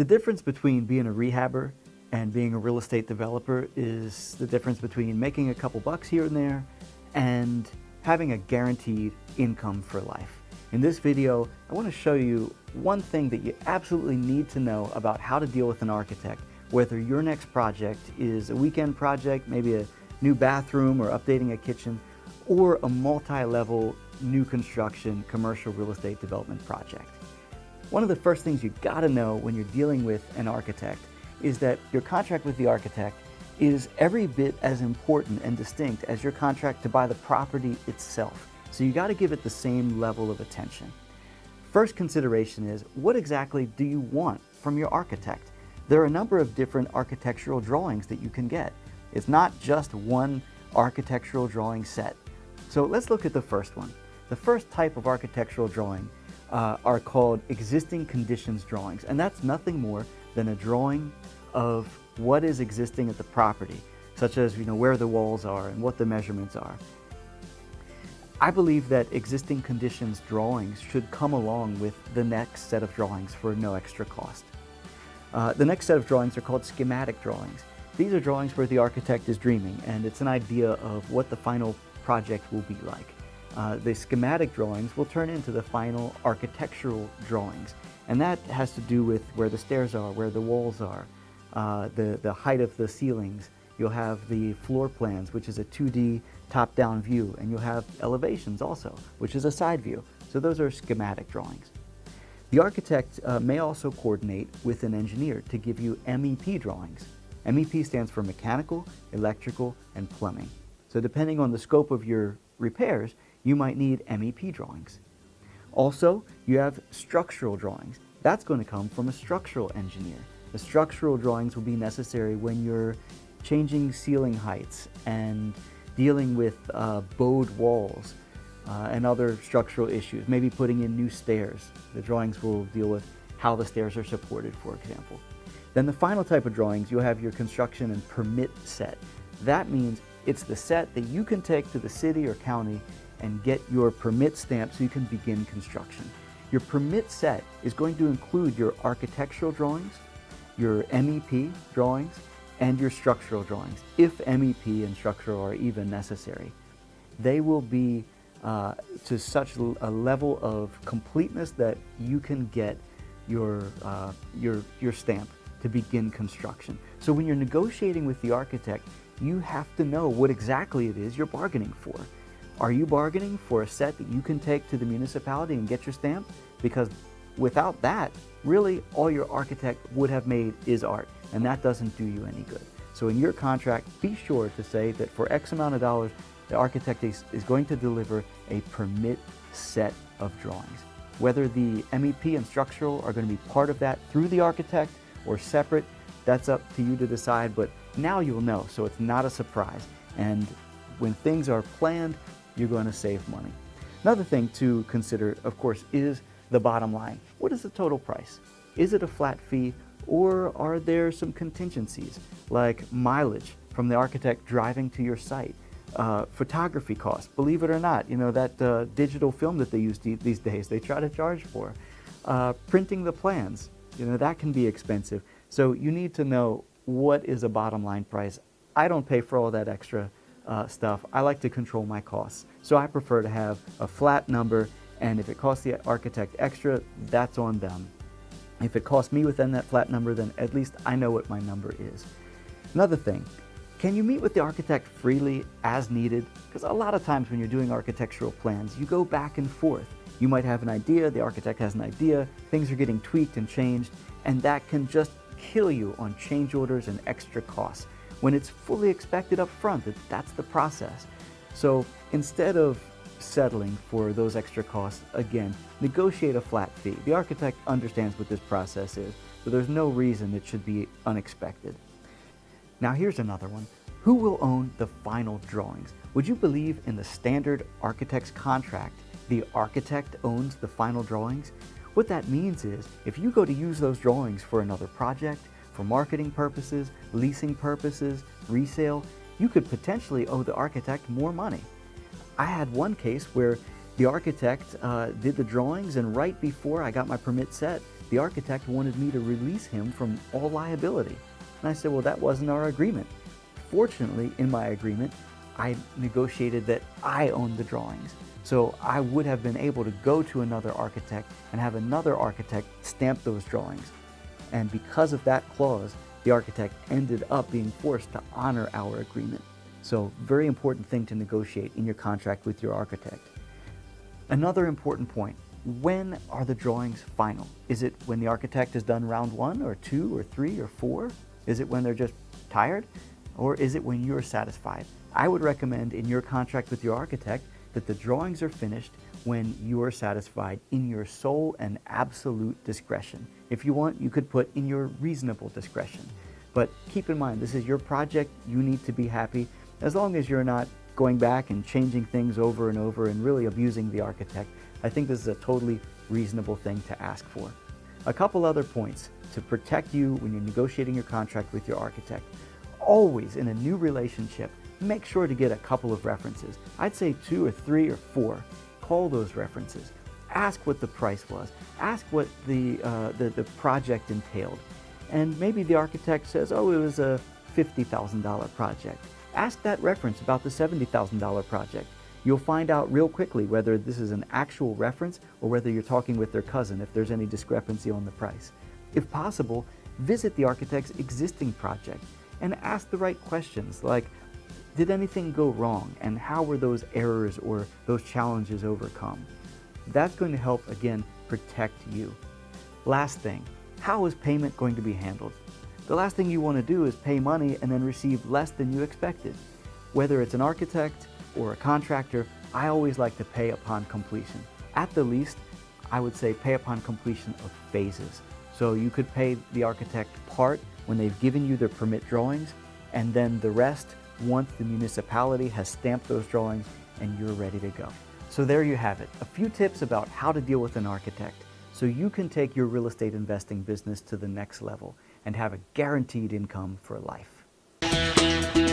The difference between being a rehabber and being a real estate developer is the difference between making a couple bucks here and there and having a guaranteed income for life. In this video, I want to show you one thing that you absolutely need to know about how to deal with an architect, whether your next project is a weekend project, maybe a new bathroom or updating a kitchen, or a multi-level new construction commercial real estate development project. One of the first things you gotta know when you're dealing with an architect is that your contract with the architect is every bit as important and distinct as your contract to buy the property itself. So you gotta give it the same level of attention. First consideration is, what exactly do you want from your architect? There are a number of different architectural drawings that you can get. It's not just one architectural drawing set. So let's look at the first one. The first type of architectural drawing are called existing conditions drawings, and that's nothing more than a drawing of what is existing at the property, such as where the walls are and what the measurements are. I believe that existing conditions drawings should come along with the next set of drawings for no extra cost. The next set of drawings are called schematic drawings. These are drawings where the architect is dreaming, and it's an idea of what the final project will be like. The schematic drawings will turn into the final architectural drawings, and that has to do with where the stairs are, where the walls are, the height of the ceilings. You'll have the floor plans, which is a 2D top-down view, and you'll have elevations also, which is a side view. So those are schematic drawings. The architect may also coordinate with an engineer to give you MEP drawings. MEP stands for mechanical, electrical, and plumbing. So depending on the scope of your repairs, you might need MEP drawings. Also, you have structural drawings. That's going to come from a structural engineer. The structural drawings will be necessary when you're changing ceiling heights and dealing with bowed walls and other structural issues, maybe putting in new stairs. The drawings will deal with how the stairs are supported, for example. Then the final type of drawings, you'll have your construction and permit set. That means it's the set that you can take to the city or county and get your permit stamp so you can begin construction. Your permit set is going to include your architectural drawings, your MEP drawings, and your structural drawings, if MEP and structural are even necessary. They will be to such a level of completeness that you can get your stamp to begin construction. So when you're negotiating with the architect, you have to know what exactly it is you're bargaining for. Are you bargaining for a set that you can take to the municipality and get your stamp? Because without that, really all your architect would have made is art, and that doesn't do you any good. So in your contract, be sure to say that for X amount of dollars, the architect is going to deliver a permit set of drawings. Whether the MEP and structural are going to be part of that through the architect or separate, that's up to you to decide, but now you'll know, so it's not a surprise. And when things are planned, you're going to save money. Another thing to consider, of course, is the bottom line. What is the total price? Is it a flat fee, or are there some contingencies like mileage from the architect driving to your site? Photography costs, believe it or not, that digital film that they use these days, they try to charge for. Printing the plans, that can be expensive. So you need to know what is a bottom line price. I don't pay for all that extra stuff. I like to control my costs. So I prefer to have a flat number, and if it costs the architect extra, that's on them. If it costs me within that flat number, then at least I know what my number is. Another thing, can you meet with the architect freely as needed? Because a lot of times when you're doing architectural plans, you go back and forth. You might have an idea, the architect has an idea, things are getting tweaked and changed, and that can just kill you on change orders and extra costs when it's fully expected up front that that's the process. So instead of settling for those extra costs, again, negotiate a flat fee. The architect understands what this process is, so there's no reason it should be unexpected. Now here's another one. Who will own the final drawings? Would you believe in the standard architect's contract, the architect owns the final drawings? What that means is, if you go to use those drawings for another project, for marketing purposes, leasing purposes, resale, you could potentially owe the architect more money. I had one case where the architect did the drawings, and right before I got my permit set, the architect wanted me to release him from all liability. And I said, well, that wasn't our agreement. Fortunately, in my agreement, I negotiated that I owned the drawings. So I would have been able to go to another architect and have another architect stamp those drawings. And because of that clause, the architect ended up being forced to honor our agreement. So very important thing to negotiate in your contract with your architect. Another important point, when are the drawings final? Is it when the architect has done round 1 or 2 or 3 or 4? Is it when they're just tired? Or is it when you're satisfied? I would recommend in your contract with your architect that the drawings are finished when you're satisfied in your sole and absolute discretion. If you want, you could put in your reasonable discretion. But keep in mind, this is your project, you need to be happy, as long as you're not going back and changing things over and over and really abusing the architect. I think this is a totally reasonable thing to ask for. A couple other points to protect you when you're negotiating your contract with your architect. Always in a new relationship, make sure to get a couple of references. I'd say 2 or 3 or 4. Call those references. Ask what the price was. Ask what the project entailed. And maybe the architect says, oh, it was a $50,000 project. Ask that reference about the $70,000 project. You'll find out real quickly whether this is an actual reference or whether you're talking with their cousin if there's any discrepancy on the price. If possible, visit the architect's existing project and ask the right questions like, did anything go wrong and how were those errors or those challenges overcome? That's going to help, again, protect you. Last thing, how is payment going to be handled? The last thing you want to do is pay money and then receive less than you expected. Whether it's an architect or a contractor, I always like to pay upon completion. At the least, I would say pay upon completion of phases. So you could pay the architect part when they've given you their permit drawings, and then the rest once the municipality has stamped those drawings and you're ready to go. So there you have it, a few tips about how to deal with an architect so you can take your real estate investing business to the next level and have a guaranteed income for life.